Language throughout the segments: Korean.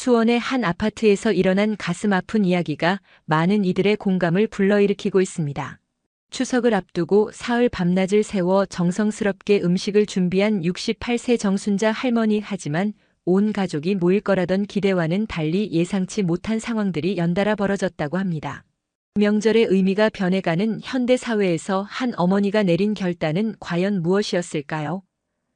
수원의 한 아파트에서 일어난 가슴 아픈 이야기가 많은 이들의 공감을 불러일으키고 있습니다. 추석을 앞두고 사흘 밤낮을 새워 정성스럽게 음식을 준비한 68세 정순자 할머니. 하지만 온 가족이 모일 거라던 기대와는 달리 예상치 못한 상황들이 연달아 벌어졌다고 합니다. 명절의 의미가 변해가는 현대 사회에서 한 어머니가 내린 결단은 과연 무엇이었을까요?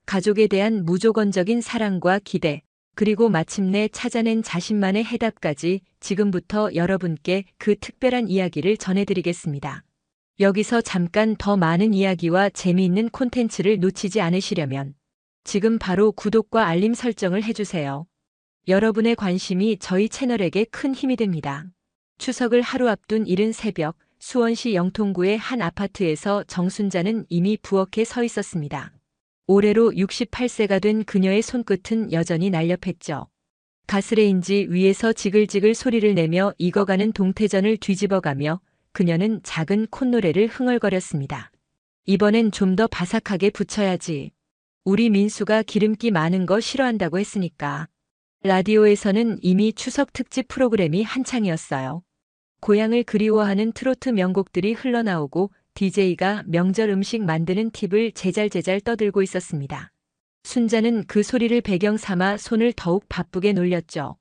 가족에 대한 무조건적인 사랑과 기대, 그리고 마침내 찾아낸 자신만의 해답까지 지금부터 여러분께 그 특별한 이야기를 전해드리겠습니다. 여기서 잠깐 더 많은 이야기와 재미있는 콘텐츠를 놓치지 않으시려면 지금 바로 구독과 알림 설정을 해주세요. 여러분의 관심이 저희 채널에게 큰 힘이 됩니다. 추석을 하루 앞둔 이른 새벽, 수원시 영통구의 한 아파트에서 정순자는 이미 부엌에 서 있었습니다. 올해로 68세가 된 그녀의 손끝은 여전히 날렵했죠. 가스레인지 위에서 지글지글 소리를 내며 익어가는 동태전을 뒤집어가며 그녀는 작은 콧노래를 흥얼거렸습니다. 이번엔 좀 더 바삭하게 부쳐야지. 우리 민수가 기름기 많은 거 싫어한다고 했으니까. 라디오에서는 이미 추석 특집 프로그램이 한창이었어요. 고향을 그리워하는 트로트 명곡들이 흘러나오고 DJ가 명절 음식 만드는 팁을 제잘제잘 떠들고 있었습니다. 순자는 그 소리를 배경 삼아 손을 더욱 바쁘게 놀렸죠.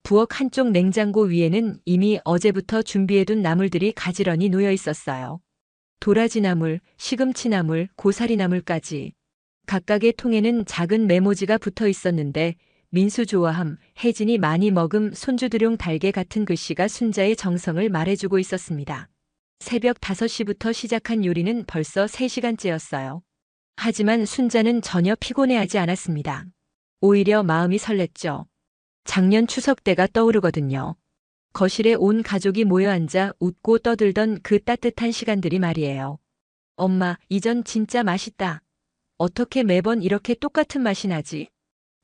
부엌 한쪽 냉장고 위에는 이미 어제부터 준비해둔 나물들이 가지런히 놓여 있었어요. 도라지나물, 시금치나물, 고사리나물까지. 각각의 통에는 작은 메모지가 붙어 있었는데 민수 좋아함, 혜진이 많이 먹음, 손주들용 달걀 같은 글씨가 순자의 정성을 말해주고 있었습니다. 새벽 5시부터 시작한 요리는 벌써 3시간째였어요. 하지만 순자는 전혀 피곤해하지 않았습니다. 오히려 마음이 설렜죠. 작년 추석 때가 떠오르거든요. 거실에 온 가족이 모여 앉아 웃고 떠들던 그 따뜻한 시간들이 말이에요. 엄마, 이전 진짜 맛있다. 어떻게 매번 이렇게 똑같은 맛이 나지?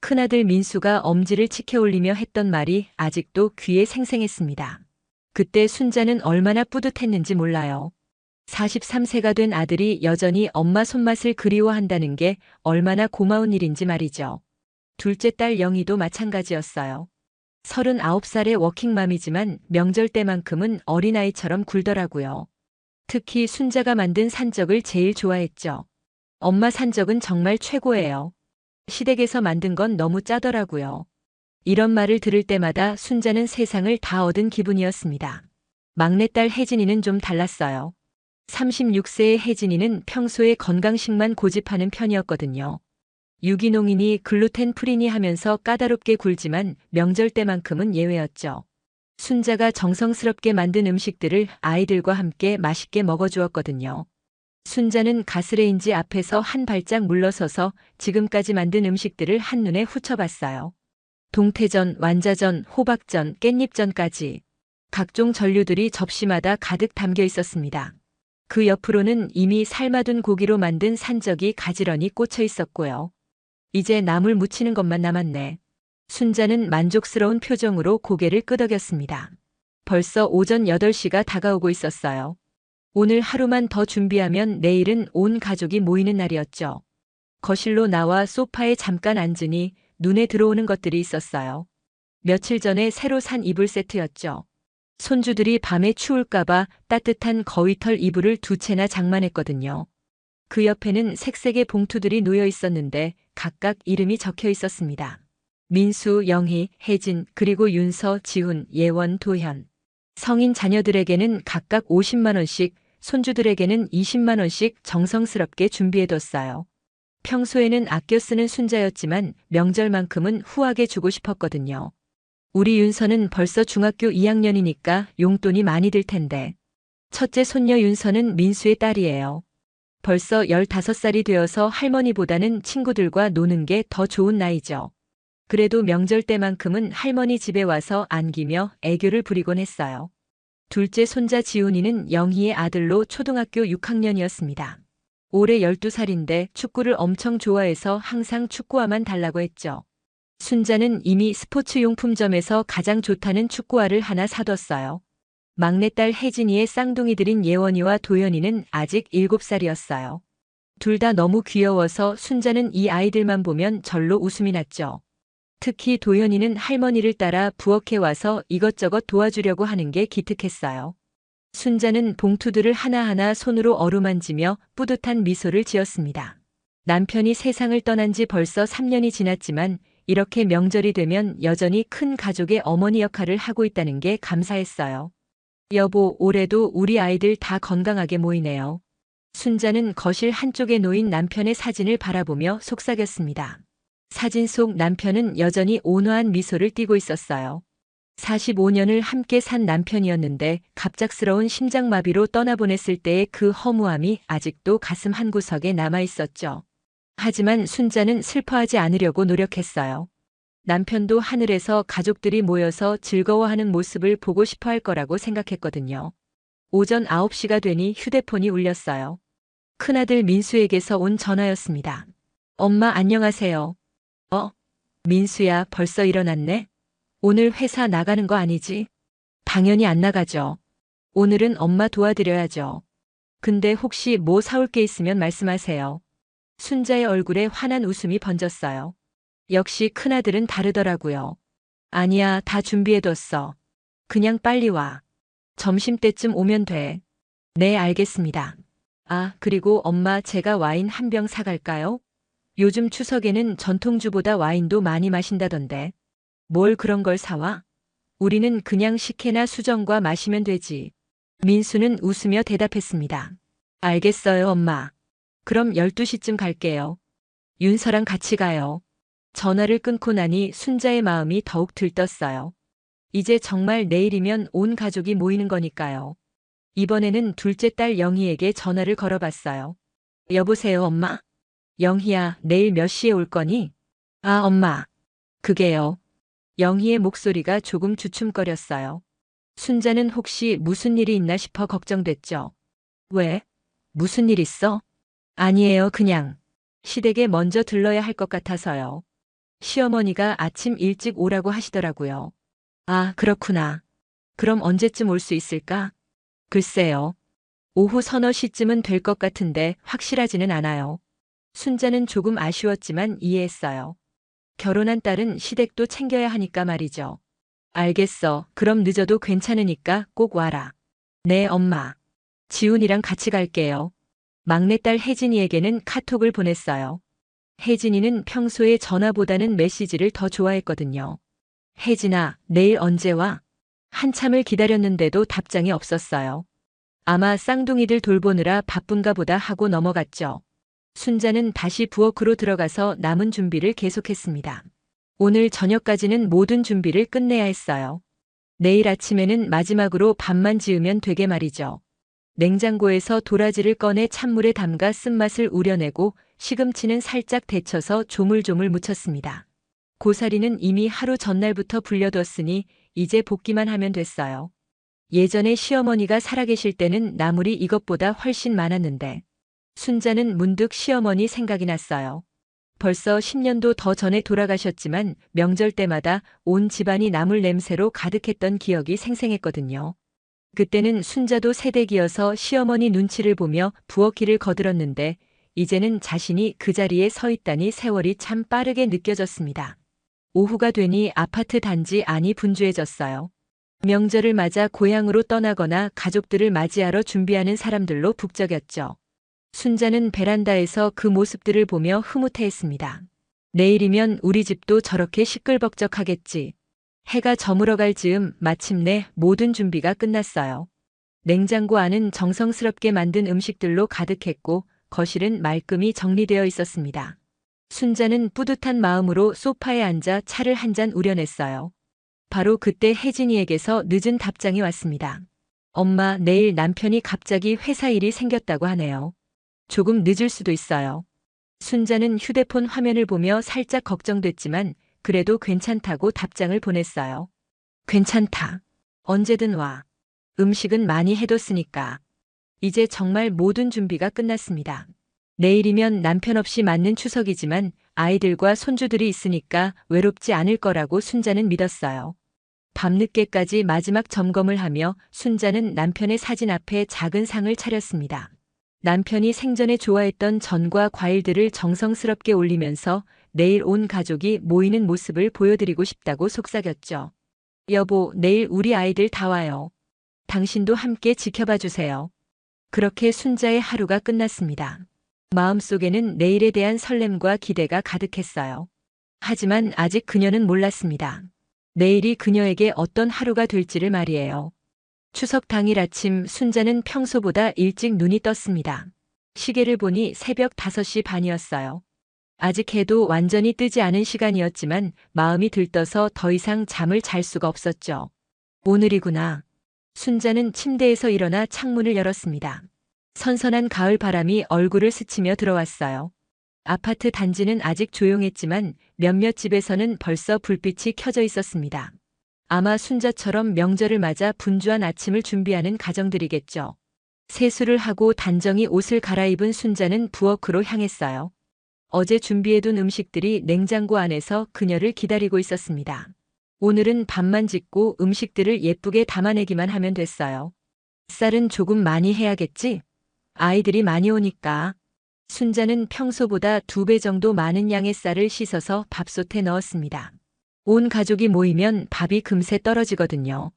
큰아들 민수가 엄지를 치켜올리며 했던 말이 아직도 귀에 생생했습니다. 그때 순자는 얼마나 뿌듯했는지 몰라요. 43세가 된 아들이 여전히 엄마 손맛을 그리워한다는 게 얼마나 고마운 일인지 말이죠. 둘째 딸 영희도 마찬가지였어요. 39살의 워킹맘이지만 명절 때만큼은 어린아이처럼 굴더라고요. 특히 순자가 만든 산적을 제일 좋아했죠. 엄마 산적은 정말 최고예요. 시댁에서 만든 건 너무 짜더라고요. 이런 말을 들을 때마다 순자는 세상을 다 얻은 기분이었습니다. 막내딸 혜진이는 좀 달랐어요. 36세의 혜진이는 평소에 건강식만 고집하는 편이었거든요. 유기농이니 글루텐 프리니 하면서 까다롭게 굴지만 명절 때만큼은 예외였죠. 순자가 정성스럽게 만든 음식들을 아이들과 함께 맛있게 먹어주었거든요. 순자는 가스레인지 앞에서 한 발짝 물러서서 지금까지 만든 음식들을 한눈에 훑어봤어요. 동태전, 완자전, 호박전, 깻잎전까지 각종 전류들이 접시마다 가득 담겨 있었습니다. 그 옆으로는 이미 삶아둔 고기로 만든 산적이 가지런히 꽂혀 있었고요. 이제 나물 무치는 것만 남았네. 순자는 만족스러운 표정으로 고개를 끄덕였습니다. 벌써 오전 8시가 다가오고 있었어요. 오늘 하루만 더 준비하면 내일은 온 가족이 모이는 날이었죠. 거실로 나와 소파에 잠깐 앉으니 눈에 들어오는 것들이 있었어요. 며칠 전에 새로 산 이불 세트였죠. 손주들이 밤에 추울까봐 따뜻한 거위털 이불을 2채나 장만했거든요. 그 옆에는 색색의 봉투들이 놓여 있었는데 각각 이름이 적혀 있었습니다. 민수, 영희, 혜진, 그리고 윤서, 지훈, 예원, 도현. 성인 자녀들에게는 각각 50만 원씩, 손주들에게는 20만 원씩 정성스럽게 준비해뒀어요. 평소에는 아껴 쓰는 순자였지만 명절만큼은 후하게 주고 싶었거든요. 우리 윤서는 벌써 중학교 2학년이니까 용돈이 많이 들 텐데. 첫째 손녀 윤서는 민수의 딸이에요. 벌써 15살이 되어서 할머니보다는 친구들과 노는 게 더 좋은 나이죠. 그래도 명절 때만큼은 할머니 집에 와서 안기며 애교를 부리곤 했어요. 둘째 손자 지훈이는 영희의 아들로 초등학교 6학년이었습니다. 올해 12살인데 축구를 엄청 좋아해서 항상 축구화만 달라고 했죠. 순자는 이미 스포츠용품점에서 가장 좋다는 축구화를 하나 사뒀어요. 막내딸 혜진이의 쌍둥이들인 예원이와 도연이는 아직 7살이었어요. 둘 다 너무 귀여워서 순자는 이 아이들만 보면 절로 웃음이 났죠. 특히 도현이는 할머니를 따라 부엌에 와서 이것저것 도와주려고 하는 게 기특했어요. 순자는 봉투들을 하나하나 손으로 어루만지며 뿌듯한 미소를 지었습니다. 남편이 세상을 떠난 지 벌써 3년이 지났지만 이렇게 명절이 되면 여전히 큰 가족의 어머니 역할을 하고 있다는 게 감사했어요. 여보, 올해도 우리 아이들 다 건강하게 모이네요. 순자는 거실 한쪽에 놓인 남편의 사진을 바라보며 속삭였습니다. 사진 속 남편은 여전히 온화한 미소를 띠고 있었어요. 45년을 함께 산 남편이었는데 갑작스러운 심장마비로 떠나보냈을 때의 그 허무함이 아직도 가슴 한구석에 남아 있었죠. 하지만 순자는 슬퍼하지 않으려고 노력했어요. 남편도 하늘에서 가족들이 모여서 즐거워하는 모습을 보고 싶어 할 거라고 생각했거든요. 오전 9시가 되니 휴대폰이 울렸어요. 큰아들 민수에게서 온 전화였습니다. 엄마 안녕하세요. 민수야, 벌써 일어났네? 오늘 회사 나가는 거 아니지? 당연히 안 나가죠. 오늘은 엄마 도와드려야죠. 근데 혹시 뭐 사올 게 있으면 말씀하세요. 순자의 얼굴에 환한 웃음이 번졌어요. 역시 큰아들은 다르더라고요. 아니야, 다 준비해뒀어. 그냥 빨리 와. 점심때쯤 오면 돼. 네, 알겠습니다. 아, 그리고 엄마, 제가 와인 한 병 사갈까요? 요즘 추석에는 전통주보다 와인도 많이 마신다던데. 뭘 그런 걸 사와? 우리는 그냥 식혜나 수정과 마시면 되지. 민수는 웃으며 대답했습니다. 알겠어요, 엄마. 그럼 12시쯤 갈게요. 윤서랑 같이 가요. 전화를 끊고 나니 순자의 마음이 더욱 들떴어요. 이제 정말 내일이면 온 가족이 모이는 거니까요. 이번에는 둘째 딸 영희에게 전화를 걸어봤어요. 여보세요, 엄마? 영희야, 내일 몇 시에 올 거니? 아, 엄마. 그게요. 영희의 목소리가 조금 주춤거렸어요. 순자는 혹시 무슨 일이 있나 싶어 걱정됐죠. 왜? 무슨 일 있어? 아니에요, 그냥. 시댁에 먼저 들러야 할 것 같아서요. 시어머니가 아침 일찍 오라고 하시더라고요. 아, 그렇구나. 그럼 언제쯤 올 수 있을까? 글쎄요. 오후 서너 시쯤은 될 것 같은데 확실하지는 않아요. 순자는 조금 아쉬웠지만 이해했어요. 결혼한 딸은 시댁도 챙겨야 하니까 말이죠. 알겠어. 그럼 늦어도 괜찮으니까 꼭 와라. 네, 엄마. 지훈이랑 같이 갈게요. 막내딸 혜진이에게는 카톡을 보냈어요. 혜진이는 평소에 전화보다는 메시지를 더 좋아했거든요. 혜진아, 내일 언제 와? 한참을 기다렸는데도 답장이 없었어요. 아마 쌍둥이들 돌보느라 바쁜가 보다 하고 넘어갔죠. 순자는 다시 부엌으로 들어가서 남은 준비를 계속했습니다. 오늘 저녁까지는 모든 준비를 끝내야 했어요. 내일 아침에는 마지막으로 밥만 지으면 되게 말이죠. 냉장고에서 도라지를 꺼내 찬물에 담가 쓴맛을 우려내고 시금치는 살짝 데쳐서 조물조물 무쳤습니다. 고사리는 이미 하루 전날부터 불려뒀으니 이제 볶기만 하면 됐어요. 예전에 시어머니가 살아계실 때는 나물이 이것보다 훨씬 많았는데 순자는 문득 시어머니 생각이 났어요. 벌써 10년도 더 전에 돌아가셨지만 명절 때마다 온 집안이 나물 냄새로 가득했던 기억이 생생했거든요. 그때는 순자도 새댁이어서 시어머니 눈치를 보며 부엌길을 거들었는데 이제는 자신이 그 자리에 서 있다니 세월이 참 빠르게 느껴졌습니다. 오후가 되니 아파트 단지 안이 분주해졌어요. 명절을 맞아 고향으로 떠나거나 가족들을 맞이하러 준비하는 사람들로 북적였죠. 순자는 베란다에서 그 모습들을 보며 흐뭇해했습니다. 내일이면 우리 집도 저렇게 시끌벅적하겠지. 해가 저물어갈 즈음 마침내 모든 준비가 끝났어요. 냉장고 안은 정성스럽게 만든 음식들로 가득했고 거실은 말끔히 정리되어 있었습니다. 순자는 뿌듯한 마음으로 소파에 앉아 차를 한 잔 우려냈어요. 바로 그때 혜진이에게서 늦은 답장이 왔습니다. 엄마, 내일 남편이 갑자기 회사 일이 생겼다고 하네요. 조금 늦을 수도 있어요. 순자는 휴대폰 화면을 보며 살짝 걱정됐지만 그래도 괜찮다고 답장을 보냈어요. 괜찮다. 언제든 와. 음식은 많이 해뒀으니까. 이제 정말 모든 준비가 끝났습니다. 내일이면 남편 없이 맞는 추석이지만 아이들과 손주들이 있으니까 외롭지 않을 거라고 순자는 믿었어요. 밤늦게까지 마지막 점검을 하며 순자는 남편의 사진 앞에 작은 상을 차렸습니다. 남편이 생전에 좋아했던 전과 과일들을 정성스럽게 올리면서 내일 온 가족이 모이는 모습을 보여드리고 싶다고 속삭였죠. 여보, 내일 우리 아이들 다 와요. 당신도 함께 지켜봐 주세요. 그렇게 순자의 하루가 끝났습니다. 마음속에는 내일에 대한 설렘과 기대가 가득했어요. 하지만 아직 그녀는 몰랐습니다. 내일이 그녀에게 어떤 하루가 될지를 말이에요. 추석 당일 아침 순자는 평소보다 일찍 눈이 떴습니다. 시계를 보니 새벽 5시 반이었어요. 아직 해도 완전히 뜨지 않은 시간이었지만 마음이 들떠서 더 이상 잠을 잘 수가 없었죠. 오늘이구나. 순자는 침대에서 일어나 창문을 열었습니다. 선선한 가을 바람이 얼굴을 스치며 들어왔어요. 아파트 단지는 아직 조용했지만 몇몇 집에서는 벌써 불빛이 켜져 있었습니다. 아마 순자처럼 명절을 맞아 분주한 아침을 준비하는 가정들이겠죠. 세수를 하고 단정히 옷을 갈아입은 순자는 부엌으로 향했어요. 어제 준비해둔 음식들이 냉장고 안에서 그녀를 기다리고 있었습니다. 오늘은 밥만 짓고 음식들을 예쁘게 담아내기만 하면 됐어요. 쌀은 조금 많이 해야겠지? 아이들이 많이 오니까. 순자는 평소보다 2배 정도 많은 양의 쌀을 씻어서 밥솥에 넣었습니다. 온 가족이 모이면 밥이 금세 떨어지거든요.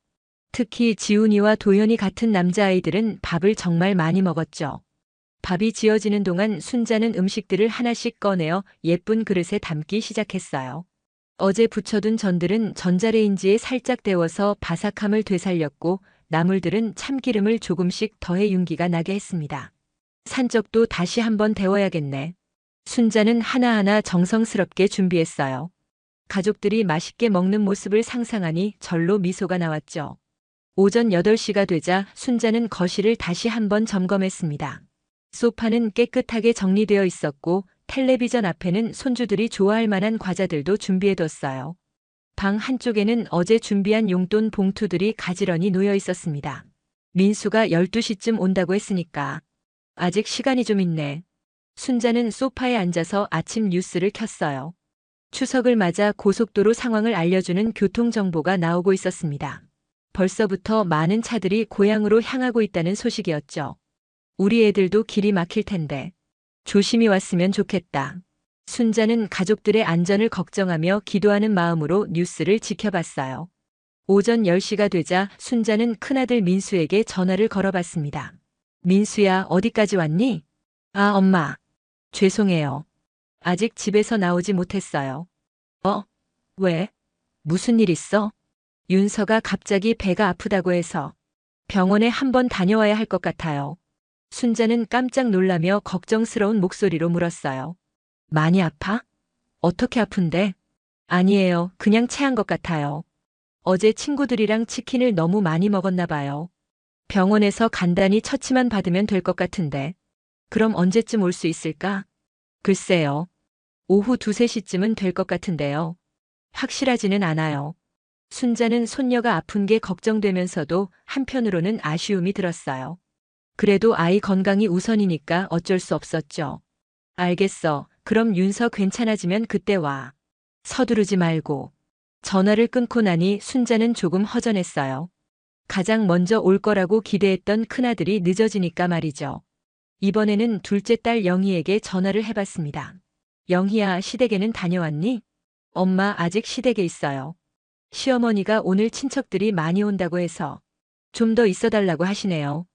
특히 지훈이와 도현이 같은 남자아이들은 밥을 정말 많이 먹었죠. 밥이 지어지는 동안 순자는 음식들을 하나씩 꺼내어 예쁜 그릇에 담기 시작했어요. 어제 부쳐둔 전들은 전자레인지에 살짝 데워서 바삭함을 되살렸고 나물들은 참기름을 조금씩 더해 윤기가 나게 했습니다. 산적도 다시 한번 데워야겠네. 순자는 하나하나 정성스럽게 준비했어요. 가족들이 맛있게 먹는 모습을 상상하니 절로 미소가 나왔죠. 오전 8시가 되자 순자는 거실을 다시 한번 점검했습니다. 소파는 깨끗하게 정리되어 있었고 텔레비전 앞에는 손주들이 좋아할 만한 과자들도 준비해뒀어요. 방 한쪽에는 어제 준비한 용돈 봉투들이 가지런히 놓여 있었습니다. 민수가 12시쯤 온다고 했으니까 아직 시간이 좀 있네. 순자는 소파에 앉아서 아침 뉴스를 켰어요. 추석을 맞아 고속도로 상황을 알려주는 교통정보가 나오고 있었습니다. 벌써부터 많은 차들이 고향으로 향하고 있다는 소식이었죠. 우리 애들도 길이 막힐 텐데 조심히 왔으면 좋겠다. 순자는 가족들의 안전을 걱정하며 기도하는 마음으로 뉴스를 지켜봤어요. 오전 10시가 되자 순자는 큰아들 민수에게 전화를 걸어봤습니다. 민수야, 어디까지 왔니? 아, 엄마. 죄송해요. 아직 집에서 나오지 못했어요. 왜? 무슨 일 있어? 윤서가 갑자기 배가 아프다고 해서 병원에 한번 다녀와야 할 것 같아요. 순자는 깜짝 놀라며 걱정스러운 목소리로 물었어요. 많이 아파? 어떻게 아픈데? 아니에요. 그냥 체한 것 같아요. 어제 친구들이랑 치킨을 너무 많이 먹었나 봐요. 병원에서 간단히 처치만 받으면 될 것 같은데. 그럼 언제쯤 올 수 있을까? 글쎄요. 오후 2, 3시쯤은 될 것 같은데요. 확실하지는 않아요. 순자는 손녀가 아픈 게 걱정되면서도 한편으로는 아쉬움이 들었어요. 그래도 아이 건강이 우선이니까 어쩔 수 없었죠. 알겠어. 그럼 윤서 괜찮아지면 그때 와. 서두르지 말고. 전화를 끊고 나니 순자는 조금 허전했어요. 가장 먼저 올 거라고 기대했던 큰아들이 늦어지니까 말이죠. 이번에는 둘째 딸 영희에게 전화를 해봤습니다. 영희야, 시댁에는 다녀왔니? 엄마, 아직 시댁에 있어요. 시어머니가 오늘 친척들이 많이 온다고 해서 좀 더 있어달라고 하시네요.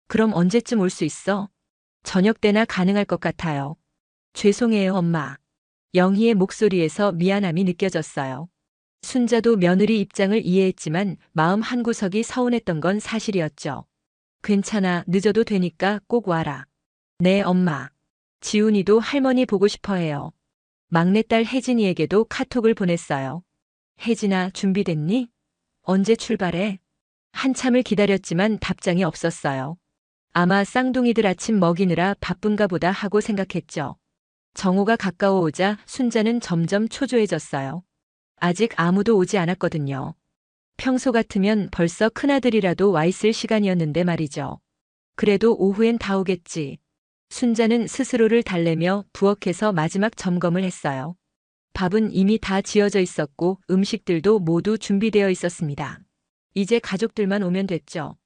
그럼 언제쯤 올 수 있어? 저녁 때나 가능할 것 같아요. 죄송해요, 엄마. 영희의 목소리에서 미안함이 느껴졌어요. 순자도 며느리 입장을 이해했지만 마음 한구석이 서운했던 건 사실이었죠. 괜찮아, 늦어도 되니까 꼭 와라. 네, 엄마. 지훈이도 할머니 보고 싶어 해요. 막내딸 혜진이에게도 카톡을 보냈어요. 혜진아, 준비됐니? 언제 출발해? 한참을 기다렸지만 답장이 없었어요. 아마 쌍둥이들 아침 먹이느라 바쁜가 보다 하고 생각했죠. 정오가 가까워오자 순자는 점점 초조해졌어요. 아직 아무도 오지 않았거든요. 평소 같으면 벌써 큰아들이라도 와 있을 시간이었는데 말이죠. 그래도 오후엔 다 오겠지. 순자는 스스로를 달래며 부엌에서 마지막 점검을 했어요. 밥은 이미 다 지어져 있었고 음식들도 모두 준비되어 있었습니다. 이제 가족들만 오면 됐죠.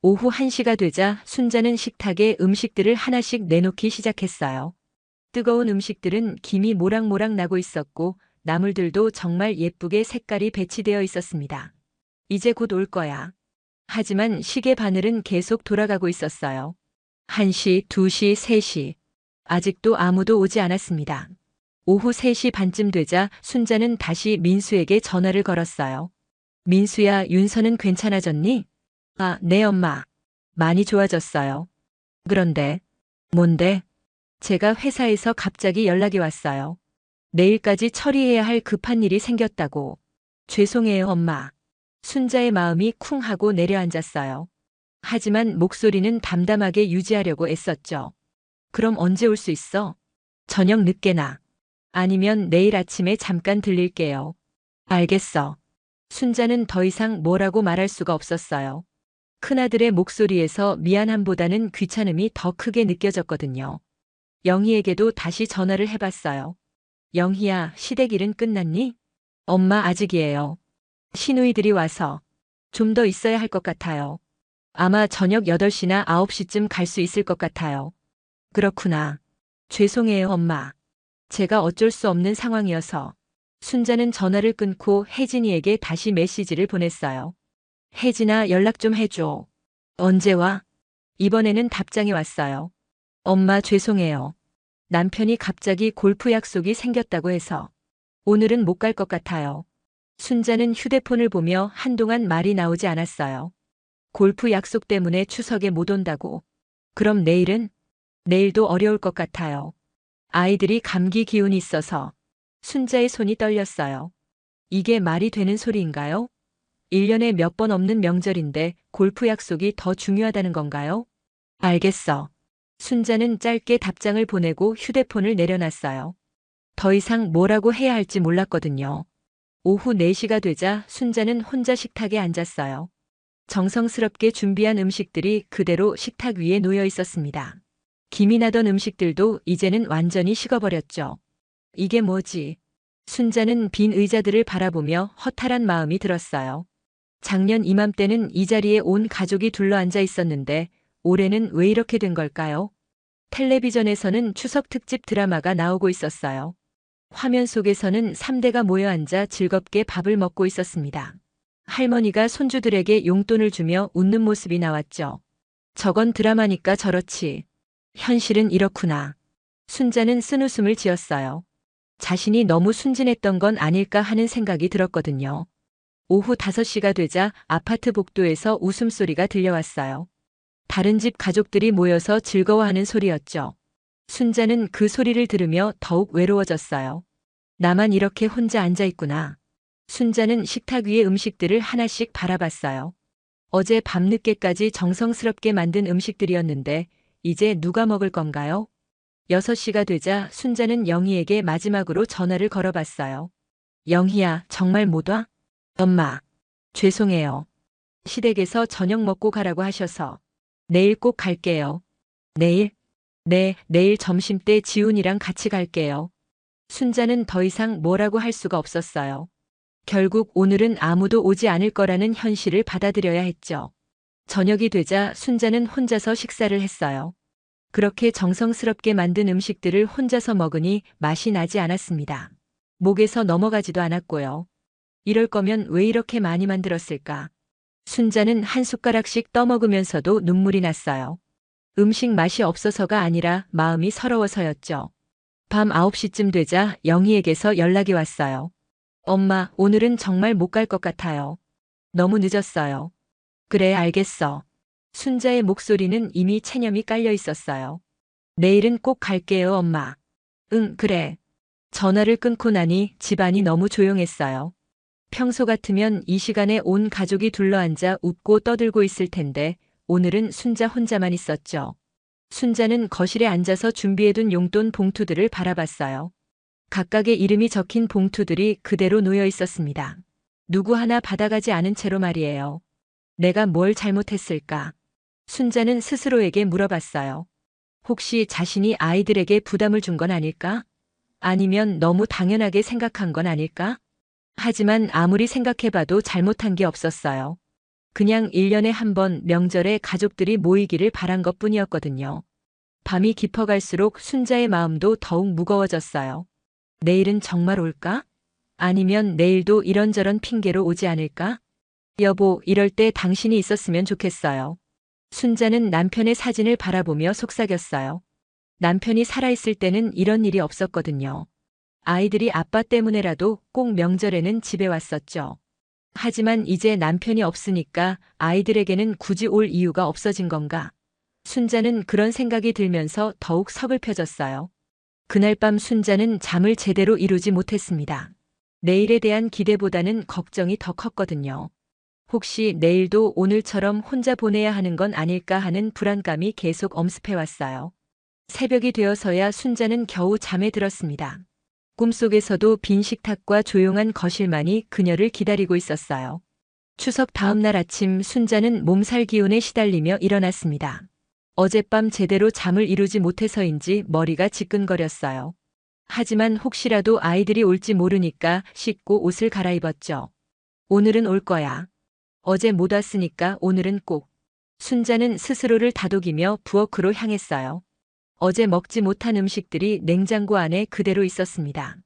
오후 1시가 되자 순자는 식탁에 음식들을 하나씩 내놓기 시작했어요. 뜨거운 음식들은 김이 모락모락 나고 있었고 나물들도 정말 예쁘게 색깔이 배치되어 있었습니다. 이제 곧 올 거야. 하지만 시계 바늘은 계속 돌아가고 있었어요. 1시, 2시, 3시. 아직도 아무도 오지 않았습니다. 오후 3시 반쯤 되자 순자는 다시 민수에게 전화를 걸었어요. 민수야, 윤서는 괜찮아졌니? 아, 네, 엄마. 많이 좋아졌어요. 그런데, 뭔데? 제가 회사에서 갑자기 연락이 왔어요. 내일까지 처리해야 할 급한 일이 생겼다고. 죄송해요, 엄마. 순자의 마음이 쿵 하고 내려앉았어요. 하지만 목소리는 담담하게 유지하려고 애썼죠. 그럼 언제 올 수 있어? 저녁 늦게나. 아니면 내일 아침에 잠깐 들릴게요. 알겠어. 순자는 더 이상 뭐라고 말할 수가 없었어요. 큰아들의 목소리에서 미안함보다는 귀찮음이 더 크게 느껴졌거든요. 영희에게도 다시 전화를 해봤어요. 영희야, 시댁 일은 끝났니? 엄마 아직이에요. 시누이들이 와서 좀 더 있어야 할 것 같아요. 아마 저녁 8시나 9시쯤 갈 수 있을 것 같아요. 그렇구나. 죄송해요, 엄마. 제가 어쩔 수 없는 상황이어서. 순자는 전화를 끊고 혜진이에게 다시 메시지를 보냈어요. 혜진아, 연락 좀 해줘. 언제 와? 이번에는 답장이 왔어요. 엄마 죄송해요. 남편이 갑자기 골프 약속이 생겼다고 해서 오늘은 못 갈 것 같아요. 순자는 휴대폰을 보며 한동안 말이 나오지 않았어요. 골프 약속 때문에 추석에 못 온다고. 그럼 내일은? 내일도 어려울 것 같아요. 아이들이 감기 기운이 있어서. 순자의 손이 떨렸어요. 이게 말이 되는 소리인가요? 1년에 몇 번 없는 명절인데 골프 약속이 더 중요하다는 건가요? 알겠어. 순자는 짧게 답장을 보내고 휴대폰을 내려놨어요. 더 이상 뭐라고 해야 할지 몰랐거든요. 오후 4시가 되자 순자는 혼자 식탁에 앉았어요. 정성스럽게 준비한 음식들이 그대로 식탁 위에 놓여 있었습니다. 김이 나던 음식들도 이제는 완전히 식어버렸죠. 이게 뭐지? 순자는 빈 의자들을 바라보며 허탈한 마음이 들었어요. 작년 이맘때는 이 자리에 온 가족이 둘러앉아 있었는데 올해는 왜 이렇게 된 걸까요? 텔레비전에서는 추석 특집 드라마가 나오고 있었어요. 화면 속에서는 3대가 모여 앉아 즐겁게 밥을 먹고 있었습니다. 할머니가 손주들에게 용돈을 주며 웃는 모습이 나왔죠. 저건 드라마니까 저렇지. 현실은 이렇구나. 순자는 쓴웃음을 지었어요. 자신이 너무 순진했던 건 아닐까 하는 생각이 들었거든요. 오후 5시가 되자 아파트 복도에서 웃음소리가 들려왔어요. 다른 집 가족들이 모여서 즐거워하는 소리였죠. 순자는 그 소리를 들으며 더욱 외로워졌어요. 나만 이렇게 혼자 앉아 있구나. 순자는 식탁 위의 음식들을 하나씩 바라봤어요. 어제 밤늦게까지 정성스럽게 만든 음식들이었는데 이제 누가 먹을 건가요? 6시가 되자 순자는 영희에게 마지막으로 전화를 걸어봤어요. 영희야, 정말 못 와? 엄마, 죄송해요. 시댁에서 저녁 먹고 가라고 하셔서. 내일 꼭 갈게요. 내일? 네, 내일 점심때 지훈이랑 같이 갈게요. 순자는 더 이상 뭐라고 할 수가 없었어요. 결국 오늘은 아무도 오지 않을 거라는 현실을 받아들여야 했죠. 저녁이 되자 순자는 혼자서 식사를 했어요. 그렇게 정성스럽게 만든 음식들을 혼자서 먹으니 맛이 나지 않았습니다. 목에서 넘어가지도 않았고요. 이럴 거면 왜 이렇게 많이 만들었을까? 순자는 한 숟가락씩 떠먹으면서도 눈물이 났어요. 음식 맛이 없어서가 아니라 마음이 서러워서였죠. 밤 9시쯤 되자 영희에게서 연락이 왔어요. 엄마, 오늘은 정말 못 갈 것 같아요. 너무 늦었어요. 그래, 알겠어. 순자의 목소리는 이미 체념이 깔려 있었어요. 내일은 꼭 갈게요, 엄마. 응, 그래. 전화를 끊고 나니 집안이 너무 조용했어요. 평소 같으면 이 시간에 온 가족이 둘러앉아 웃고 떠들고 있을 텐데 오늘은 순자 혼자만 있었죠. 순자는 거실에 앉아서 준비해둔 용돈 봉투들을 바라봤어요. 각각의 이름이 적힌 봉투들이 그대로 놓여 있었습니다. 누구 하나 받아가지 않은 채로 말이에요. 내가 뭘 잘못했을까? 순자는 스스로에게 물어봤어요. 혹시 자신이 아이들에게 부담을 준 건 아닐까? 아니면 너무 당연하게 생각한 건 아닐까? 하지만 아무리 생각해봐도 잘못한 게 없었어요. 그냥 1년에 한 번 명절에 가족들이 모이기를 바란 것뿐이었거든요. 밤이 깊어갈수록 순자의 마음도 더욱 무거워졌어요. 내일은 정말 올까? 아니면 내일도 이런저런 핑계로 오지 않을까? 여보, 이럴 때 당신이 있었으면 좋겠어요. 순자는 남편의 사진을 바라보며 속삭였어요. 남편이 살아있을 때는 이런 일이 없었거든요. 아이들이 아빠 때문에라도 꼭 명절에는 집에 왔었죠. 하지만 이제 남편이 없으니까 아이들에게는 굳이 올 이유가 없어진 건가? 순자는 그런 생각이 들면서 더욱 서글퍼졌어요. 그날 밤 순자는 잠을 제대로 이루지 못했습니다. 내일에 대한 기대보다는 걱정이 더 컸거든요. 혹시 내일도 오늘처럼 혼자 보내야 하는 건 아닐까 하는 불안감이 계속 엄습해왔어요. 새벽이 되어서야 순자는 겨우 잠에 들었습니다. 꿈속에서도 빈 식탁과 조용한 거실만이 그녀를 기다리고 있었어요. 추석 다음 날 아침 순자는 몸살 기운에 시달리며 일어났습니다. 어젯밤 제대로 잠을 이루지 못해서인지 머리가 지끈거렸어요. 하지만 혹시라도 아이들이 올지 모르니까 씻고 옷을 갈아입었죠. 오늘은 올 거야. 어제 못 왔으니까 오늘은 꼭. 순자는 스스로를 다독이며 부엌으로 향했어요. 어제 먹지 못한 음식들이 냉장고 안에 그대로 있었습니다.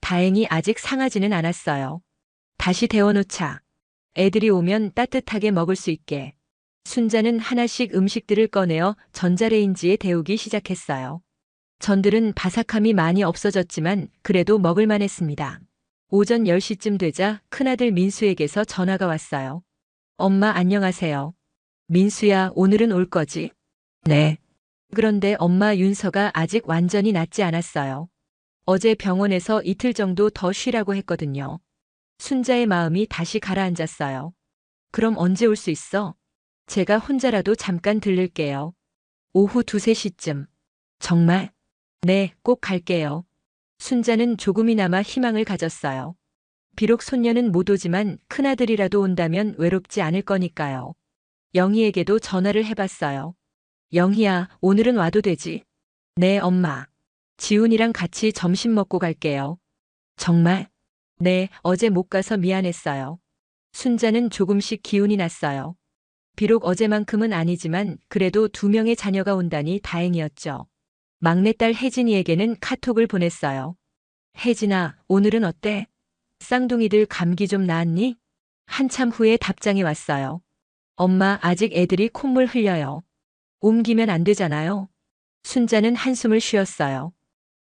다행히 아직 상하지는 않았어요. 다시 데워놓자. 애들이 오면 따뜻하게 먹을 수 있게. 순자는 하나씩 음식들을 꺼내어 전자레인지에 데우기 시작했어요. 전들은 바삭함이 많이 없어졌지만 그래도 먹을만 했습니다. 오전 10시쯤 되자 큰아들 민수에게서 전화가 왔어요. 엄마 안녕하세요. 민수야, 오늘은 올 거지? 네. 그런데 엄마 윤서가 아직 완전히 낫지 않았어요. 어제 병원에서 이틀 정도 더 쉬라고 했거든요. 순자의 마음이 다시 가라앉았어요. 그럼 언제 올 수 있어? 제가 혼자라도 잠깐 들를게요. 오후 2, 3시쯤. 정말? 네, 꼭 갈게요. 순자는 조금이나마 희망을 가졌어요. 비록 손녀는 못 오지만 큰아들이라도 온다면 외롭지 않을 거니까요. 영희에게도 전화를 해봤어요. 영희야, 오늘은 와도 되지? 네, 엄마. 지훈이랑 같이 점심 먹고 갈게요. 정말? 네, 어제 못 가서 미안했어요. 순자는 조금씩 기운이 났어요. 비록 어제만큼은 아니지만 그래도 2명의 자녀가 온다니 다행이었죠. 막내딸 혜진이에게는 카톡을 보냈어요. 혜진아, 오늘은 어때? 쌍둥이들 감기 좀 나았니? 한참 후에 답장이 왔어요. 엄마, 아직 애들이 콧물 흘려요. 옮기면 안 되잖아요. 순자는 한숨을 쉬었어요.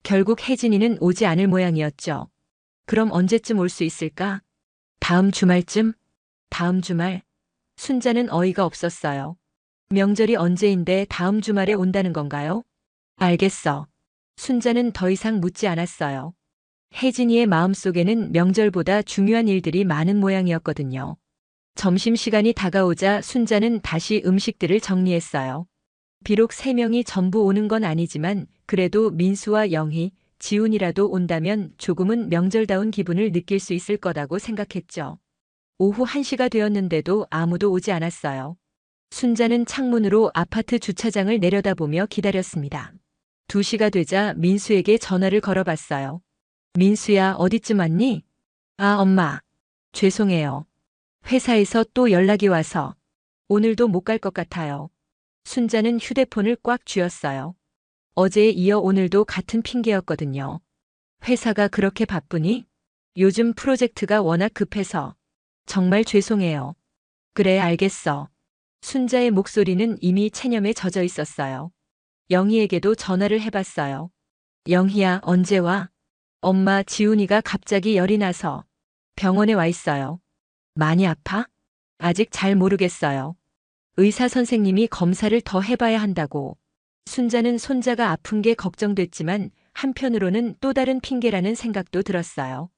결국 혜진이는 오지 않을 모양이었죠. 그럼 언제쯤 올 수 있을까? 다음 주말쯤? 다음 주말? 순자는 어이가 없었어요. 명절이 언제인데 다음 주말에 온다는 건가요? 알겠어. 순자는 더 이상 묻지 않았어요. 혜진이의 마음속에는 명절보다 중요한 일들이 많은 모양이었거든요. 점심시간이 다가오자 순자는 다시 음식들을 정리했어요. 비록 3명이 전부 오는 건 아니지만 그래도 민수와 영희, 지훈이라도 온다면 조금은 명절다운 기분을 느낄 수 있을 거라고 생각했죠. 오후 1시가 되었는데도 아무도 오지 않았어요. 순자는 창문으로 아파트 주차장을 내려다보며 기다렸습니다. 2시가 되자 민수에게 전화를 걸어봤어요. 민수야, 어디쯤 왔니? 아, 엄마. 죄송해요. 회사에서 또 연락이 와서 오늘도 못 갈 것 같아요. 순자는 휴대폰을 꽉 쥐었어요. 어제에 이어 오늘도 같은 핑계였거든요. 회사가 그렇게 바쁘니? 요즘 프로젝트가 워낙 급해서. 정말 죄송해요. 그래, 알겠어. 순자의 목소리는 이미 체념에 젖어 있었어요. 영희에게도 전화를 해봤어요. 영희야, 언제 와? 엄마, 지훈이가 갑자기 열이 나서 병원에 와 있어요. 많이 아파? 아직 잘 모르겠어요. 의사 선생님이 검사를 더 해봐야 한다고. 순자는 손자가 아픈 게 걱정됐지만 한편으로는 또 다른 핑계라는 생각도 들었어요.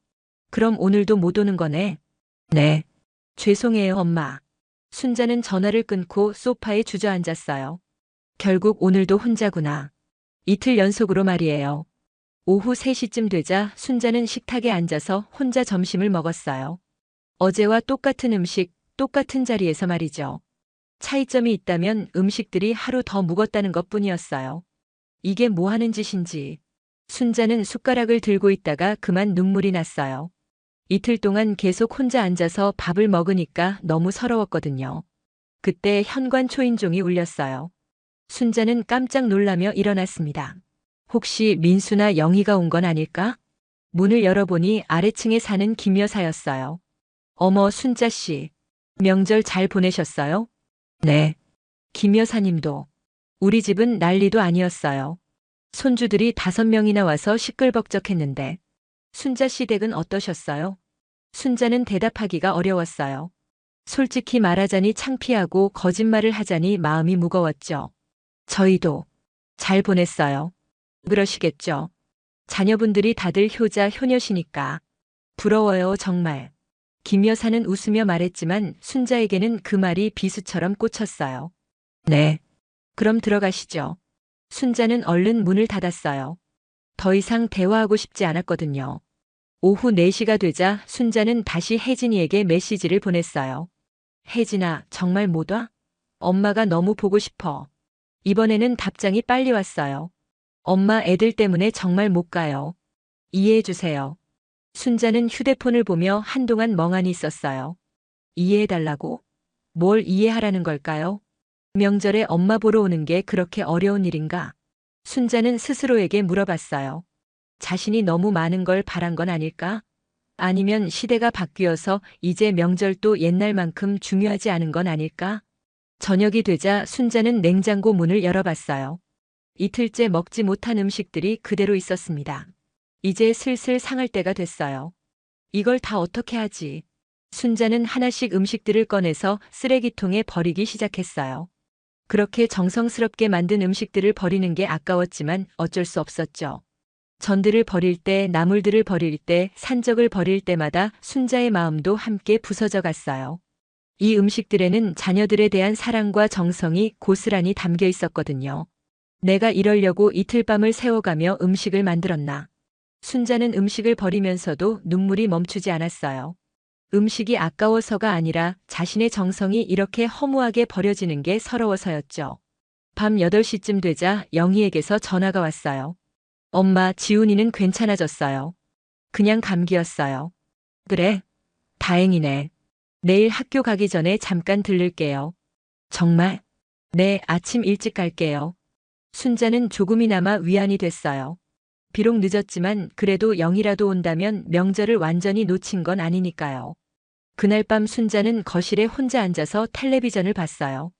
그럼 오늘도 못 오는 거네? 네. 죄송해요, 엄마. 순자는 전화를 끊고 소파에 주저앉았어요. 결국 오늘도 혼자구나. 이틀 연속으로 말이에요. 오후 3시쯤 되자 순자는 식탁에 앉아서 혼자 점심을 먹었어요. 어제와 똑같은 음식, 똑같은 자리에서 말이죠. 차이점이 있다면 음식들이 하루 더 묵었다는 것뿐이었어요. 이게 뭐 하는 짓인지. 순자는 숟가락을 들고 있다가 그만 눈물이 났어요. 이틀 동안 계속 혼자 앉아서 밥을 먹으니까 너무 서러웠거든요. 그때 현관 초인종이 울렸어요. 순자는 깜짝 놀라며 일어났습니다. 혹시 민수나 영희가 온 건 아닐까? 문을 열어보니 아래층에 사는 김 여사였어요. 어머, 순자 씨. 명절 잘 보내셨어요? 네. 김 여사님도. 우리 집은 난리도 아니었어요. 손주들이 5명이나 와서 시끌벅적했는데. 순자 씨 댁은 어떠셨어요? 순자는 대답하기가 어려웠어요. 솔직히 말하자니 창피하고 거짓말을 하자니 마음이 무거웠죠. 저희도 잘 보냈어요. 그러시겠죠. 자녀분들이 다들 효자 효녀시니까. 부러워요, 정말. 김 여사는 웃으며 말했지만 순자에게는 그 말이 비수처럼 꽂혔어요. 네. 그럼 들어가시죠. 순자는 얼른 문을 닫았어요. 더 이상 대화하고 싶지 않았거든요. 오후 4시가 되자 순자는 다시 혜진이에게 메시지를 보냈어요. 혜진아, 정말 못 와? 엄마가 너무 보고 싶어. 이번에는 답장이 빨리 왔어요. 엄마, 애들 때문에 정말 못 가요. 이해해 주세요. 순자는 휴대폰을 보며 한동안 멍하니 있었어요. 이해해달라고? 뭘 이해하라는 걸까요? 명절에 엄마 보러 오는 게 그렇게 어려운 일인가? 순자는 스스로에게 물어봤어요. 자신이 너무 많은 걸 바란 건 아닐까? 아니면 시대가 바뀌어서 이제 명절도 옛날만큼 중요하지 않은 건 아닐까? 저녁이 되자 순자는 냉장고 문을 열어봤어요. 이틀째 먹지 못한 음식들이 그대로 있었습니다. 이제 슬슬 상할 때가 됐어요. 이걸 다 어떻게 하지? 순자는 하나씩 음식들을 꺼내서 쓰레기통에 버리기 시작했어요. 그렇게 정성스럽게 만든 음식들을 버리는 게 아까웠지만 어쩔 수 없었죠. 전들을 버릴 때, 나물들을 버릴 때, 산적을 버릴 때마다 순자의 마음도 함께 부서져 갔어요. 이 음식들에는 자녀들에 대한 사랑과 정성이 고스란히 담겨 있었거든요. 내가 이러려고 이틀 밤을 새워가며 음식을 만들었나. 순자는 음식을 버리면서도 눈물이 멈추지 않았어요. 음식이 아까워서가 아니라 자신의 정성이 이렇게 허무하게 버려지는 게 서러워서였죠. 밤 8시쯤 되자 영희에게서 전화가 왔어요. 엄마, 지훈이는 괜찮아졌어요. 그냥 감기였어요. 그래? 다행이네. 내일 학교 가기 전에 잠깐 들를게요. 정말? 네, 아침 일찍 갈게요. 순자는 조금이나마 위안이 됐어요. 비록 늦었지만 그래도 영이라도 온다면 명절을 완전히 놓친 건 아니니까요. 그날 밤 순자는 거실에 혼자 앉아서 텔레비전을 봤어요.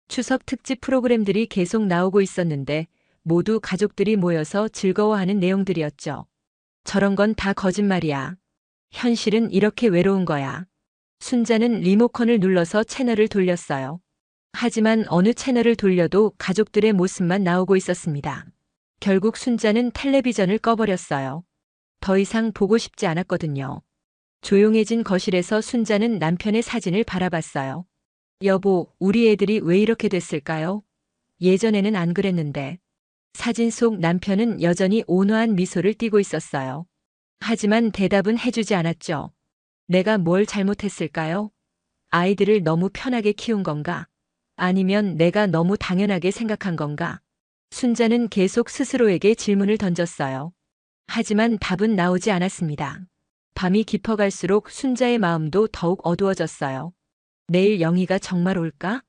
추석 특집 프로그램들이 계속 나오고 있었는데 모두 가족들이 모여서 즐거워하는 내용들이었죠. 저런 건 다 거짓말이야. 현실은 이렇게 외로운 거야. 순자는 리모컨을 눌러서 채널을 돌렸어요. 하지만 어느 채널을 돌려도 가족들의 모습만 나오고 있었습니다. 결국 순자는 텔레비전을 꺼버렸어요. 더 이상 보고 싶지 않았거든요. 조용해진 거실에서 순자는 남편의 사진을 바라봤어요. 여보, 우리 애들이 왜 이렇게 됐을까요? 예전에는 안 그랬는데. 사진 속 남편은 여전히 온화한 미소를 띠고 있었어요. 하지만 대답은 해주지 않았죠. 내가 뭘 잘못했을까요? 아이들을 너무 편하게 키운 건가? 아니면 내가 너무 당연하게 생각한 건가? 순자는 계속 스스로에게 질문을 던졌어요. 하지만 답은 나오지 않았습니다. 밤이 깊어갈수록 순자의 마음도 더욱 어두워졌어요. 내일 영희가 정말 올까?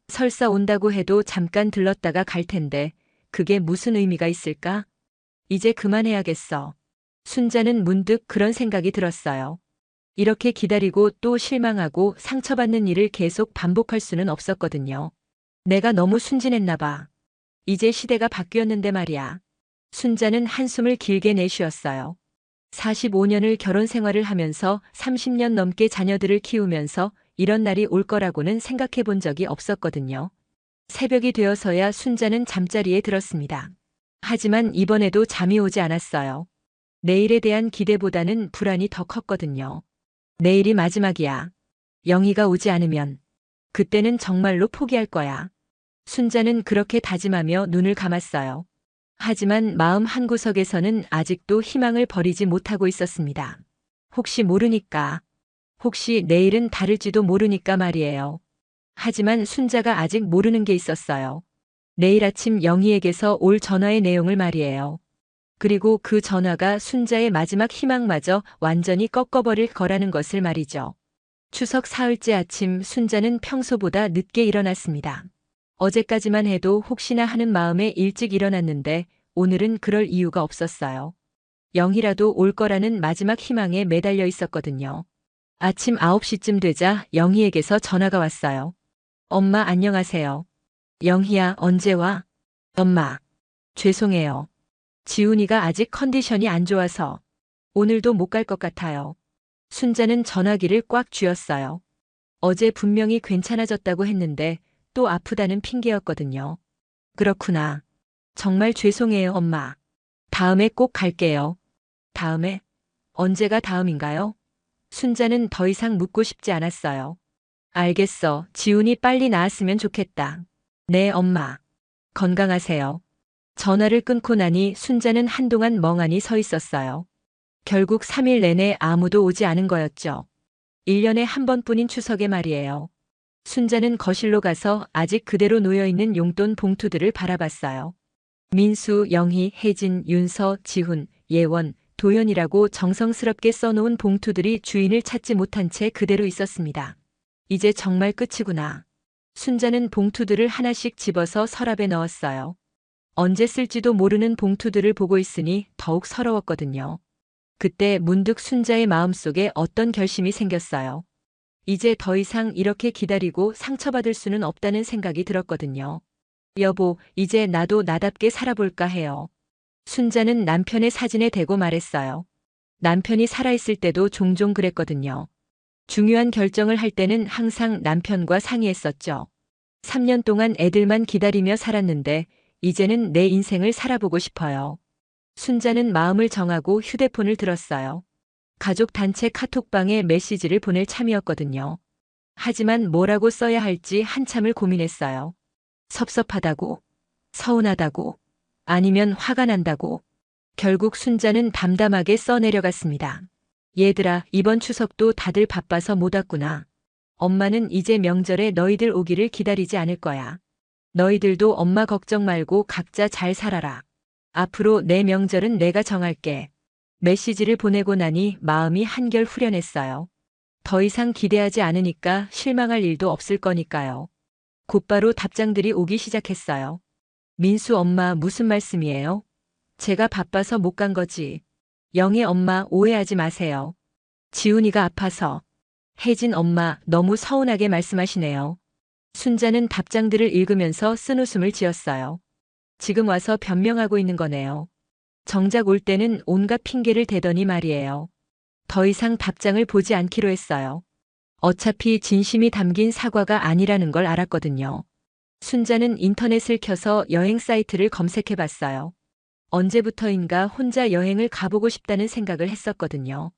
설사 온다고 해도 잠깐 들렀다가 갈 텐데 그게 무슨 의미가 있을까? 이제 그만해야겠어. 순자는 문득 그런 생각이 들었어요. 이렇게 기다리고 또 실망하고 상처받는 일을 계속 반복할 수는 없었거든요. 내가 너무 순진했나 봐. 이제 시대가 바뀌었는데 말이야. 순자는 한숨을 길게 내쉬었어요. 45년을 결혼 생활을 하면서 30년 넘게 자녀들을 키우면서 이런 날이 올 거라고는 생각해 본 적이 없었거든요. 새벽이 되어서야 순자는 잠자리에 들었습니다. 하지만 이번에도 잠이 오지 않았어요. 내일에 대한 기대보다는 불안이 더 컸거든요. 내일이 마지막이야. 영희가 오지 않으면 그때는 정말로 포기할 거야. 순자는 그렇게 다짐하며 눈을 감았어요. 하지만 마음 한구석에서는 아직도 희망을 버리지 못하고 있었습니다. 혹시 모르니까. 혹시 내일은 다를지도 모르니까 말이에요. 하지만 순자가 아직 모르는 게 있었어요. 내일 아침 영희에게서 올 전화의 내용을 말이에요. 그리고 그 전화가 순자의 마지막 희망마저 완전히 꺾어버릴 거라는 것을 말이죠. 추석 사흘째 아침 순자는 평소보다 늦게 일어났습니다. 어제까지만 해도 혹시나 하는 마음에 일찍 일어났는데 오늘은 그럴 이유가 없었어요. 영희라도 올 거라는 마지막 희망에 매달려 있었거든요. 아침 9시쯤 되자 영희에게서 전화가 왔어요. 엄마 안녕하세요. 영희야 언제 와? 엄마. 죄송해요. 지훈이가 아직 컨디션이 안 좋아서 오늘도 못 갈 것 같아요. 순자는 전화기를 꽉 쥐었어요. 어제 분명히 괜찮아졌다고 했는데 또 아프다는 핑계였거든요. 그렇구나. 정말 죄송해요, 엄마. 다음에 꼭 갈게요. 다음에? 언제가 다음인가요? 순자는 더 이상 묻고 싶지 않았어요. 알겠어. 지훈이 빨리 나았으면 좋겠다. 네, 엄마. 건강하세요. 전화를 끊고 나니 순자는 한동안 멍하니 서 있었어요. 결국 3일 내내 아무도 오지 않은 거였죠. 1년에 한 번뿐인 추석에 말이에요. 순자는 거실로 가서 아직 그대로 놓여있는 용돈 봉투들을 바라봤어요. 민수, 영희, 혜진, 윤서, 지훈, 예원, 도연이라고 정성스럽게 써놓은 봉투들이 주인을 찾지 못한 채 그대로 있었습니다. 이제 정말 끝이구나. 순자는 봉투들을 하나씩 집어서 서랍에 넣었어요. 언제 쓸지도 모르는 봉투들을 보고 있으니 더욱 서러웠거든요. 그때 문득 순자의 마음속에 어떤 결심이 생겼어요. 이제 더 이상 이렇게 기다리고 상처받을 수는 없다는 생각이 들었거든요. 여보, 이제 나도 나답게 살아볼까 해요. 순자는 남편의 사진에 대고 말했어요. 남편이 살아있을 때도 종종 그랬거든요. 중요한 결정을 할 때는 항상 남편과 상의했었죠. 3년 동안 애들만 기다리며 살았는데 이제는 내 인생을 살아보고 싶어요. 순자는 마음을 정하고 휴대폰을 들었어요. 가족 단체 카톡방에 메시지를 보낼 참이었거든요. 하지만 뭐라고 써야 할지 한참을 고민했어요. 섭섭하다고, 서운하다고, 아니면 화가 난다고. 결국 순자는 담담하게 써내려갔습니다. 얘들아, 이번 추석도 다들 바빠서 못 왔구나. 엄마는 이제 명절에 너희들 오기를 기다리지 않을 거야. 너희들도 엄마 걱정 말고 각자 잘 살아라. 앞으로 내 명절은 내가 정할게. 메시지를 보내고 나니 마음이 한결 후련했어요. 더 이상 기대하지 않으니까 실망할 일도 없을 거니까요. 곧바로 답장들이 오기 시작했어요. 민수 엄마 무슨 말씀이에요? 제가 바빠서 못 간 거지. 영애 엄마 오해하지 마세요. 지훈이가 아파서. 혜진 엄마 너무 서운하게 말씀하시네요. 순자는 답장들을 읽으면서 쓴웃음을 지었어요. 지금 와서 변명하고 있는 거네요. 정작 올 때는 온갖 핑계를 대더니 말이에요. 더 이상 답장을 보지 않기로 했어요. 어차피 진심이 담긴 사과가 아니라는 걸 알았거든요. 순자는 인터넷을 켜서 여행 사이트를 검색해 봤어요. 언제부터인가 혼자 여행을 가보고 싶다는 생각을 했었거든요.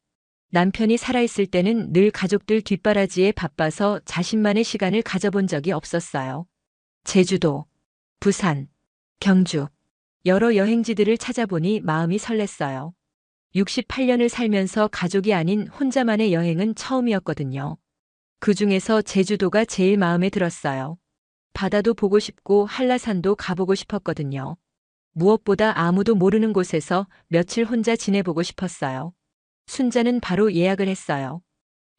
남편이 살아있을 때는 늘 가족들 뒷바라지에 바빠서 자신만의 시간을 가져본 적이 없었어요. 제주도, 부산, 경주, 여러 여행지들을 찾아보니 마음이 설렜어요. 68년을 살면서 가족이 아닌 혼자만의 여행은 처음이었거든요. 그 중에서 제주도가 제일 마음에 들었어요. 바다도 보고 싶고 한라산도 가보고 싶었거든요. 무엇보다 아무도 모르는 곳에서 며칠 혼자 지내보고 싶었어요. 순자는 바로 예약을 했어요.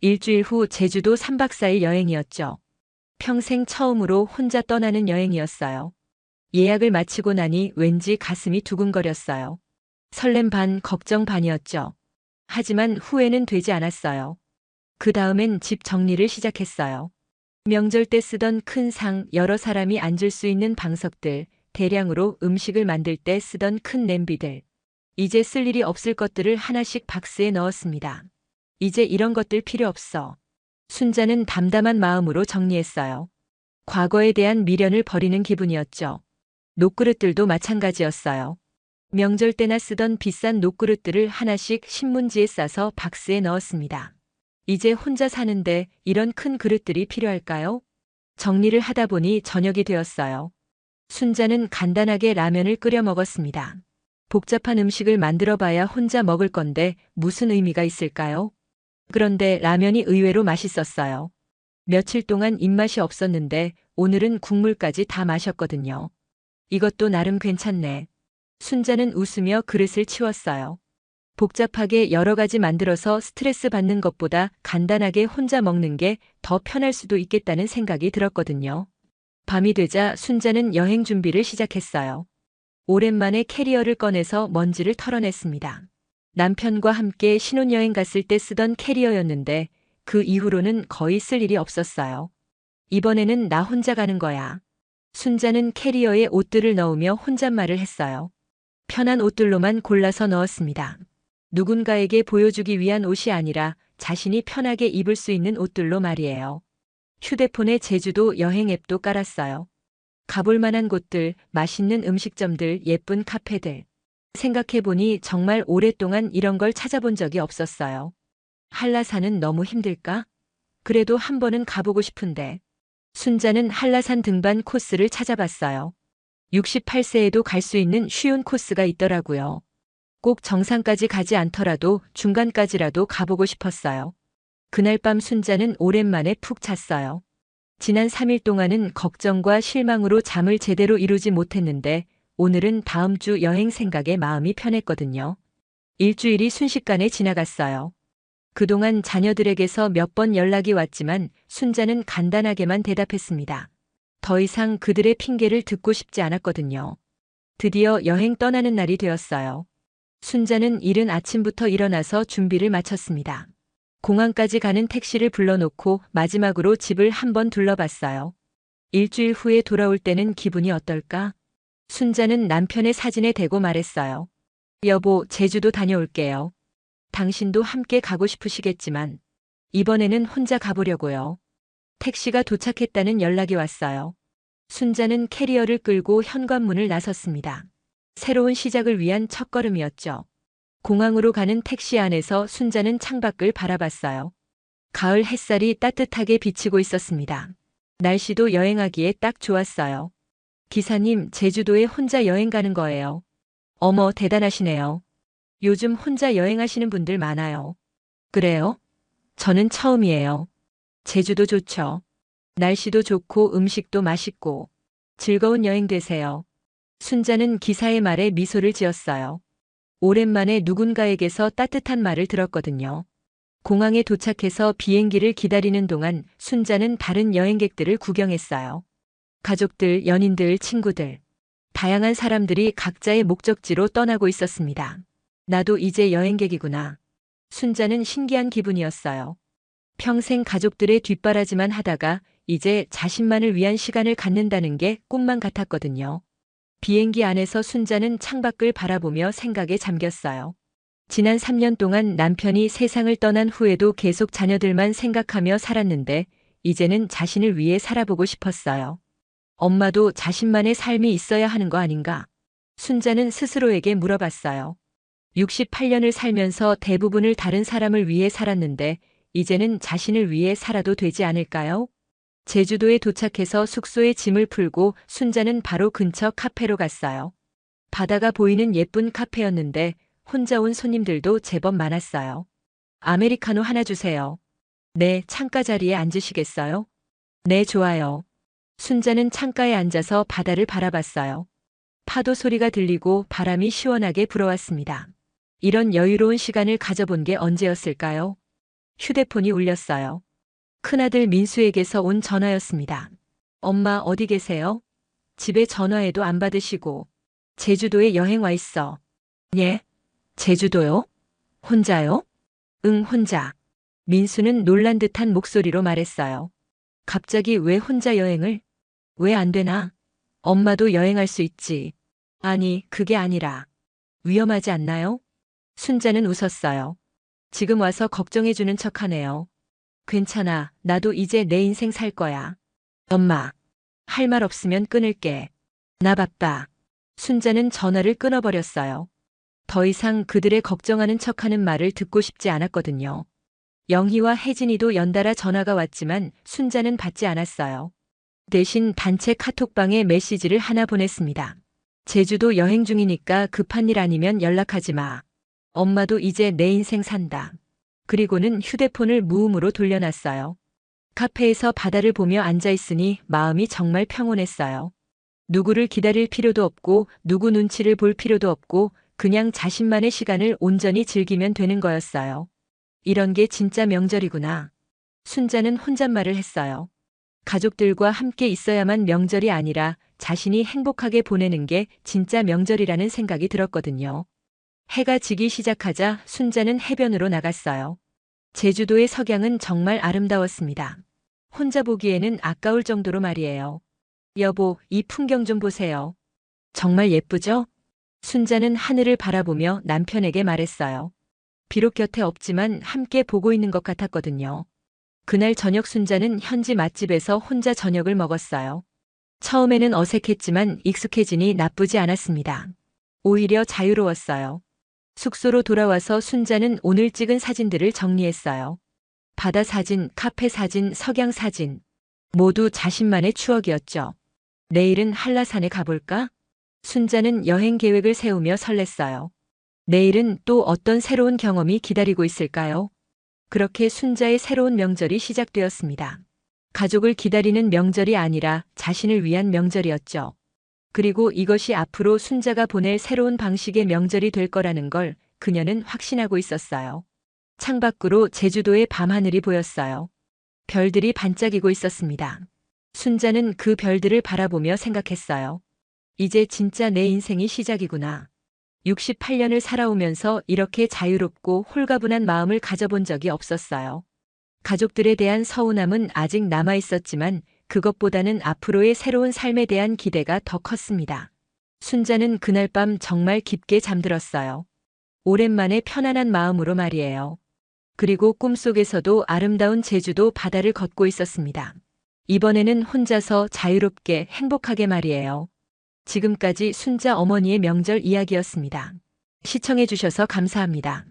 일주일 후 제주도 3박 4일 여행이었죠. 평생 처음으로 혼자 떠나는 여행이었어요. 예약을 마치고 나니 왠지 가슴이 두근거렸어요. 설렘 반, 걱정 반이었죠. 하지만 후회는 되지 않았어요. 그 다음엔 집 정리를 시작했어요. 명절 때 쓰던 큰 상, 여러 사람이 앉을 수 있는 방석들, 대량으로 음식을 만들 때 쓰던 큰 냄비들. 이제 쓸 일이 없을 것들을 하나씩 박스에 넣었습니다. 이제 이런 것들 필요 없어. 순자는 담담한 마음으로 정리했어요. 과거에 대한 미련을 버리는 기분이었죠. 녹그릇들도 마찬가지였어요. 명절 때나 쓰던 비싼 녹그릇들을 하나씩 신문지에 싸서 박스에 넣었습니다. 이제 혼자 사는데 이런 큰 그릇들이 필요할까요? 정리를 하다 보니 저녁이 되었어요. 순자는 간단하게 라면을 끓여 먹었습니다. 복잡한 음식을 만들어 봐야 혼자 먹을 건데 무슨 의미가 있을까요? 그런데 라면이 의외로 맛있었어요. 며칠 동안 입맛이 없었는데 오늘은 국물까지 다 마셨거든요. 이것도 나름 괜찮네. 순자는 웃으며 그릇을 치웠어요. 복잡하게 여러 가지 만들어서 스트레스 받는 것보다 간단하게 혼자 먹는 게 더 편할 수도 있겠다는 생각이 들었거든요. 밤이 되자 순자는 여행 준비를 시작했어요. 오랜만에 캐리어를 꺼내서 먼지를 털어냈습니다. 남편과 함께 신혼여행 갔을 때 쓰던 캐리어였는데 그 이후로는 거의 쓸 일이 없었어요. 이번에는 나 혼자 가는 거야. 순자는 캐리어에 옷들을 넣으며 혼잣말을 했어요. 편한 옷들로만 골라서 넣었습니다. 누군가에게 보여주기 위한 옷이 아니라 자신이 편하게 입을 수 있는 옷들로 말이에요. 휴대폰에 제주도 여행 앱도 깔았어요. 가볼 만한 곳들, 맛있는 음식점들, 예쁜 카페들. 생각해보니 정말 오랫동안 이런 걸 찾아본 적이 없었어요. 한라산은 너무 힘들까? 그래도 한 번은 가보고 싶은데. 순자는 한라산 등반 코스를 찾아봤어요. 68세에도 갈 수 있는 쉬운 코스가 있더라고요. 꼭 정상까지 가지 않더라도 중간까지라도 가보고 싶었어요. 그날 밤 순자는 오랜만에 푹 잤어요. 지난 3일 동안은 걱정과 실망으로 잠을 제대로 이루지 못했는데 오늘은 다음 주 여행 생각에 마음이 편했거든요. 일주일이 순식간에 지나갔어요. 그동안 자녀들에게서 몇 번 연락이 왔지만 순자는 간단하게만 대답했습니다. 더 이상 그들의 핑계를 듣고 싶지 않았거든요. 드디어 여행 떠나는 날이 되었어요. 순자는 이른 아침부터 일어나서 준비를 마쳤습니다. 공항까지 가는 택시를 불러놓고 마지막으로 집을 한번 둘러봤어요. 일주일 후에 돌아올 때는 기분이 어떨까? 순자는 남편의 사진에 대고 말했어요. 여보, 제주도 다녀올게요. 당신도 함께 가고 싶으시겠지만 이번에는 혼자 가보려고요. 택시가 도착했다는 연락이 왔어요. 순자는 캐리어를 끌고 현관문을 나섰습니다. 새로운 시작을 위한 첫걸음이었죠. 공항으로 가는 택시 안에서 순자는 창밖을 바라봤어요. 가을 햇살이 따뜻하게 비치고 있었습니다. 날씨도 여행하기에 딱 좋았어요. 기사님, 제주도에 혼자 여행 가는 거예요. 어머, 대단하시네요. 요즘 혼자 여행하시는 분들 많아요. 그래요? 저는 처음이에요. 제주도 좋죠. 날씨도 좋고 음식도 맛있고 즐거운 여행 되세요. 순자는 기사의 말에 미소를 지었어요. 오랜만에 누군가에게서 따뜻한 말을 들었거든요. 공항에 도착해서 비행기를 기다리는 동안 순자는 다른 여행객들을 구경했어요. 가족들, 연인들, 친구들. 다양한 사람들이 각자의 목적지로 떠나고 있었습니다. 나도 이제 여행객이구나. 순자는 신기한 기분이었어요. 평생 가족들의 뒷바라지만 하다가 이제 자신만을 위한 시간을 갖는다는 게 꿈만 같았거든요. 비행기 안에서 순자는 창밖을 바라보며 생각에 잠겼어요. 지난 3년 동안 남편이 세상을 떠난 후에도 계속 자녀들만 생각하며 살았는데 이제는 자신을 위해 살아보고 싶었어요. 엄마도 자신만의 삶이 있어야 하는 거 아닌가? 순자는 스스로에게 물어봤어요. 68년을 살면서 대부분을 다른 사람을 위해 살았는데 이제는 자신을 위해 살아도 되지 않을까요? 제주도에 도착해서 숙소에 짐을 풀고 순자는 바로 근처 카페로 갔어요. 바다가 보이는 예쁜 카페였는데 혼자 온 손님들도 제법 많았어요. 아메리카노 하나 주세요. 네, 창가 자리에 앉으시겠어요? 네, 좋아요. 순자는 창가에 앉아서 바다를 바라봤어요. 파도 소리가 들리고 바람이 시원하게 불어왔습니다. 이런 여유로운 시간을 가져본 게 언제였을까요? 휴대폰이 울렸어요. 큰아들 민수에게서 온 전화였습니다. 엄마 어디 계세요? 집에 전화해도 안 받으시고 제주도에 여행 와 있어. 예? 제주도요? 혼자요? 응, 혼자. 민수는 놀란 듯한 목소리로 말했어요. 갑자기 왜 혼자 여행을? 왜 안 되나? 엄마도 여행할 수 있지. 아니, 그게 아니라. 위험하지 않나요? 순자는 웃었어요. 지금 와서 걱정해주는 척하네요. 괜찮아. 나도 이제 내 인생 살 거야. 엄마. 할 말 없으면 끊을게. 나 바빠. 순자는 전화를 끊어버렸어요. 더 이상 그들의 걱정하는 척하는 말을 듣고 싶지 않았거든요. 영희와 혜진이도 연달아 전화가 왔지만 순자는 받지 않았어요. 대신 단체 카톡방에 메시지를 하나 보냈습니다. 제주도 여행 중이니까 급한 일 아니면 연락하지 마. 엄마도 이제 내 인생 산다. 그리고는 휴대폰을 무음으로 돌려놨어요. 카페에서 바다를 보며 앉아있으니 마음이 정말 평온했어요. 누구를 기다릴 필요도 없고 누구 눈치를 볼 필요도 없고 그냥 자신만의 시간을 온전히 즐기면 되는 거였어요. 이런 게 진짜 명절이구나. 순자는 혼잣말을 했어요. 가족들과 함께 있어야만 명절이 아니라 자신이 행복하게 보내는 게 진짜 명절이라는 생각이 들었거든요. 해가 지기 시작하자 순자는 해변으로 나갔어요. 제주도의 석양은 정말 아름다웠습니다. 혼자 보기에는 아까울 정도로 말이에요. 여보, 이 풍경 좀 보세요. 정말 예쁘죠? 순자는 하늘을 바라보며 남편에게 말했어요. 비록 곁에 없지만 함께 보고 있는 것 같았거든요. 그날 저녁 순자는 현지 맛집에서 혼자 저녁을 먹었어요. 처음에는 어색했지만 익숙해지니 나쁘지 않았습니다. 오히려 자유로웠어요. 숙소로 돌아와서 순자는 오늘 찍은 사진들을 정리했어요. 바다 사진, 카페 사진, 석양 사진. 모두 자신만의 추억이었죠. 내일은 한라산에 가볼까? 순자는 여행 계획을 세우며 설렜어요. 내일은 또 어떤 새로운 경험이 기다리고 있을까요? 그렇게 순자의 새로운 명절이 시작되었습니다. 가족을 기다리는 명절이 아니라 자신을 위한 명절이었죠. 그리고 이것이 앞으로 순자가 보낼 새로운 방식의 명절이 될 거라는 걸 그녀는 확신하고 있었어요. 창밖으로 제주도의 밤하늘이 보였어요. 별들이 반짝이고 있었습니다. 순자는 그 별들을 바라보며 생각했어요. 이제 진짜 내 인생이 시작이구나. 68년을 살아오면서 이렇게 자유롭고 홀가분한 마음을 가져본 적이 없었어요. 가족들에 대한 서운함은 아직 남아 있었지만 그것보다는 앞으로의 새로운 삶에 대한 기대가 더 컸습니다. 순자는 그날 밤 정말 깊게 잠들었어요. 오랜만에 편안한 마음으로 말이에요. 그리고 꿈속에서도 아름다운 제주도 바다를 걷고 있었습니다. 이번에는 혼자서 자유롭게 행복하게 말이에요. 지금까지 순자 어머니의 명절 이야기였습니다. 시청해 주셔서 감사합니다.